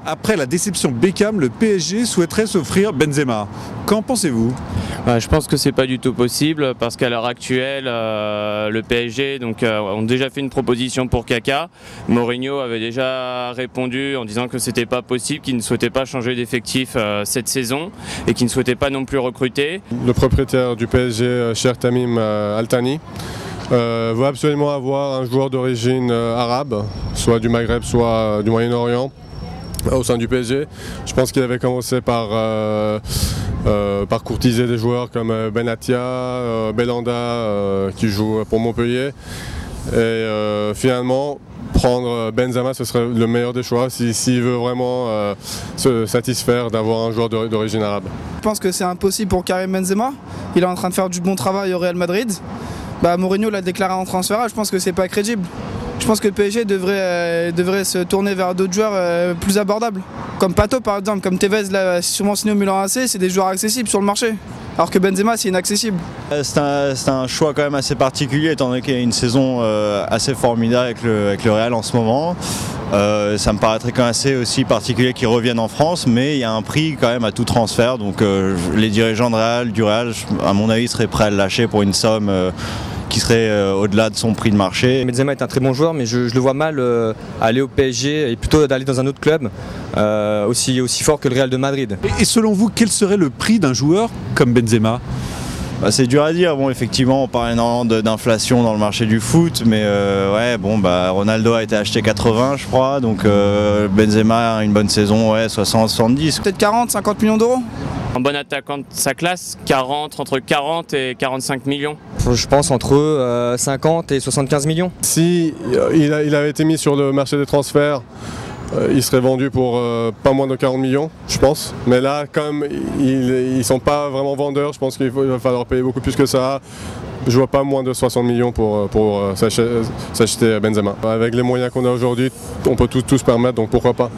Après la déception Beckham, le PSG souhaiterait s'offrir Benzema. Qu'en pensez-vous? Je pense que c'est pas du tout possible parce qu'à l'heure actuelle, le PSG ont déjà fait une proposition pour Kaka. Mourinho avait déjà répondu en disant que c'était pas possible, qu'il ne souhaitait pas changer d'effectif cette saison et qu'il ne souhaitait pas non plus recruter. Le propriétaire du PSG, Cheikh Tamim Al Thani, veut absolument avoir un joueur d'origine arabe, soit du Maghreb, soit du Moyen-Orient, au sein du PSG. Je pense qu'il avait commencé par courtiser des joueurs comme Benatia, Belhanda qui joue pour Montpellier. Et finalement, prendre Benzema, ce serait le meilleur des choix s'il veut vraiment se satisfaire d'avoir un joueur d'origine arabe. Je pense que c'est impossible pour Karim Benzema. Il est en train de faire du bon travail au Real Madrid. Mourinho l'a déclaré en transfert, je pense que c'est pas crédible. Je pense que le PSG devrait se tourner vers d'autres joueurs plus abordables. Comme Pato par exemple, comme Tevez, là, sûrement signé au Milan AC, c'est des joueurs accessibles sur le marché. Alors que Benzema, c'est inaccessible. C'est un choix quand même assez particulier, étant donné qu'il y a une saison assez formidable avec le Real en ce moment. Ça me paraîtrait quand même assez aussi particulier qu'ils reviennent en France, mais il y a un prix quand même à tout transfert. Donc les dirigeants du Real, à mon avis, seraient prêts à le lâcher pour une somme qui serait au-delà de son prix de marché. Benzema est un très bon joueur, mais je le vois mal aller au PSG et plutôt d'aller dans un autre club aussi fort que le Real de Madrid. Et selon vous, quel serait le prix d'un joueur comme Benzema? C'est dur à dire. Bon, effectivement, on parle énormément d'inflation dans le marché du foot, mais Ronaldo a été acheté 80, je crois, donc Benzema a une bonne saison, 60-70. Peut-être 40-50 millions d'euros. Un bon attaquant de sa classe, entre 40 et 45 millions. Je pense entre 50 et 75 millions. Si il avait été mis sur le marché des transferts, il serait vendu pour pas moins de 40 millions, je pense. Mais là, comme ils ne sont pas vraiment vendeurs, je pense qu'il va falloir payer beaucoup plus que ça. Je vois pas moins de 60 millions pour s'acheter Benzema. Avec les moyens qu'on a aujourd'hui, on peut tous se permettre, donc pourquoi pas.